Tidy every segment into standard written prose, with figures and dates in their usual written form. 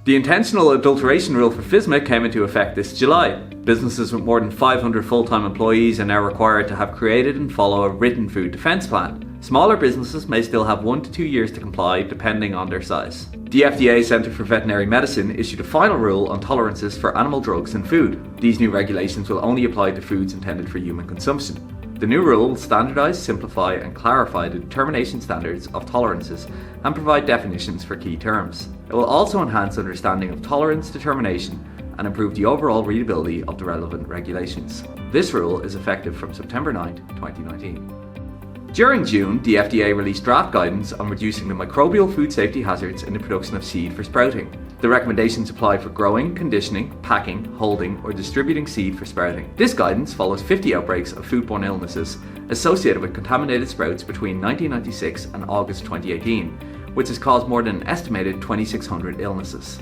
The intentional adulteration rule for FSMA came into effect this July. Businesses with more than 500 full-time employees are now required to have created and follow a written food defence plan. Smaller businesses may still have 1 to 2 years to comply, depending on their size. The FDA Centre for Veterinary Medicine issued a final rule on tolerances for animal drugs in food. These new regulations will only apply to foods intended for human consumption. The new rule will standardise, simplify and clarify the determination standards of tolerances and provide definitions for key terms. It will also enhance understanding of tolerance determination and improve the overall readability of the relevant regulations. This rule is effective from September 9, 2019. During June, the FDA released draft guidance on reducing the microbial food safety hazards in the production of seed for sprouting. The recommendations apply for growing, conditioning, packing, holding, or distributing seed for sprouting. This guidance follows 50 outbreaks of foodborne illnesses associated with contaminated sprouts between 1996 and August 2018, which has caused more than an estimated 2,600 illnesses.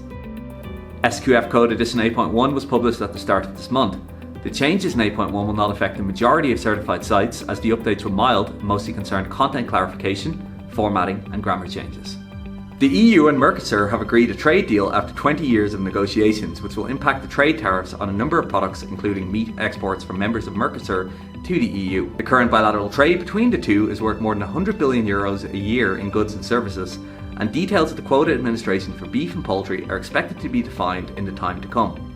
SQF Code Edition 8.1 was published at the start of this month. The changes in 8.1 will not affect the majority of certified sites, as the updates were mild and mostly concerned content clarification, formatting and grammar changes. The EU and Mercosur have agreed a trade deal after 20 years of negotiations, which will impact the trade tariffs on a number of products, including meat exports from members of Mercosur to the EU. The current bilateral trade between the two is worth more than €100 billion a year in goods and services, and details of the quota administration for beef and poultry are expected to be defined in the time to come.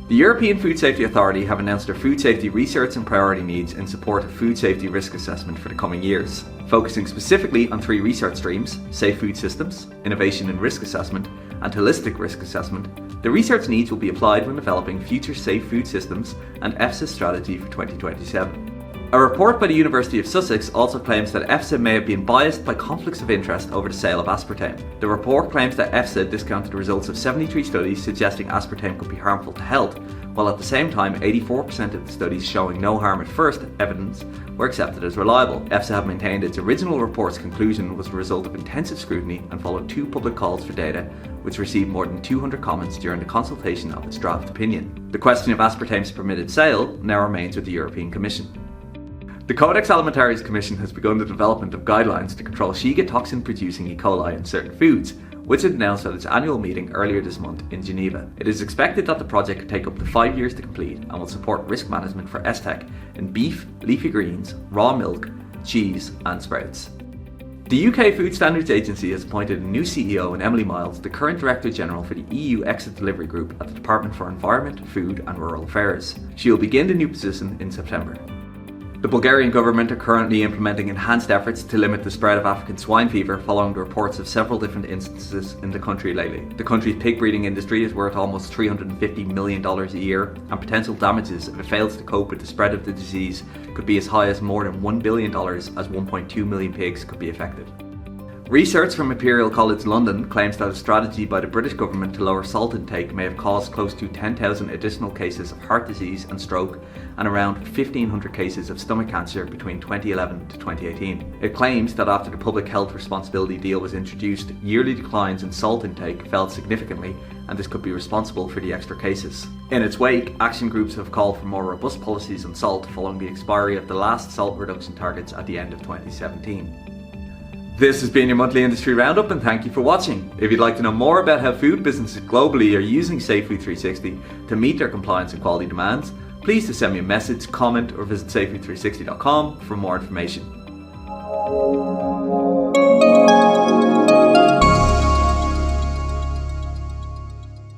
The European Food Safety Authority have announced their food safety research and priority needs in support of food safety risk assessment for the coming years, focusing specifically on 3 research streams: safe food systems, innovation and risk assessment, and holistic risk assessment. The research needs will be applied when developing future safe food systems and EFSA's strategy for 2027. A report by the University of Sussex also claims that EFSA may have been biased by conflicts of interest over the sale of aspartame. The report claims that EFSA discounted the results of 73 studies suggesting aspartame could be harmful to health, while at the same time 84% of the studies showing no harm at first evidence were accepted as reliable. EFSA have maintained its original report's conclusion was the result of intensive scrutiny and followed 2 public calls for data, which received more than 200 comments during the consultation of its draft opinion. The question of aspartame's permitted sale now remains with the European Commission. The Codex Alimentaris Commission has begun the development of guidelines to control Shiga toxin-producing E. coli in certain foods, which it announced at its annual meeting earlier this month in Geneva. It is expected that the project could take up to 5 years to complete and will support risk management for STEC in beef, leafy greens, raw milk, cheese and sprouts. The UK Food Standards Agency has appointed a new CEO in Emily Miles, the current Director General for the EU Exit Delivery Group at the Department for Environment, Food and Rural Affairs. She will begin the new position in September. The Bulgarian government are currently implementing enhanced efforts to limit the spread of African swine fever following the reports of several different instances in the country lately. The country's pig breeding industry is worth almost $350 million a year, and potential damages if it fails to cope with the spread of the disease could be as high as more than $1 billion, as 1.2 million pigs could be affected. Research from Imperial College London claims that a strategy by the British government to lower salt intake may have caused close to 10,000 additional cases of heart disease and stroke and around 1,500 cases of stomach cancer between 2011 to 2018. It claims that after the Public Health Responsibility Deal was introduced, yearly declines in salt intake fell significantly, and this could be responsible for the extra cases. In its wake, action groups have called for more robust policies on salt following the expiry of the last salt reduction targets at the end of 2017. This has been your monthly industry roundup, and thank you for watching. If you'd like to know more about how food businesses globally are using Safefood 360 to meet their compliance and quality demands, please just send me a message, comment or visit safefood360.com for more information.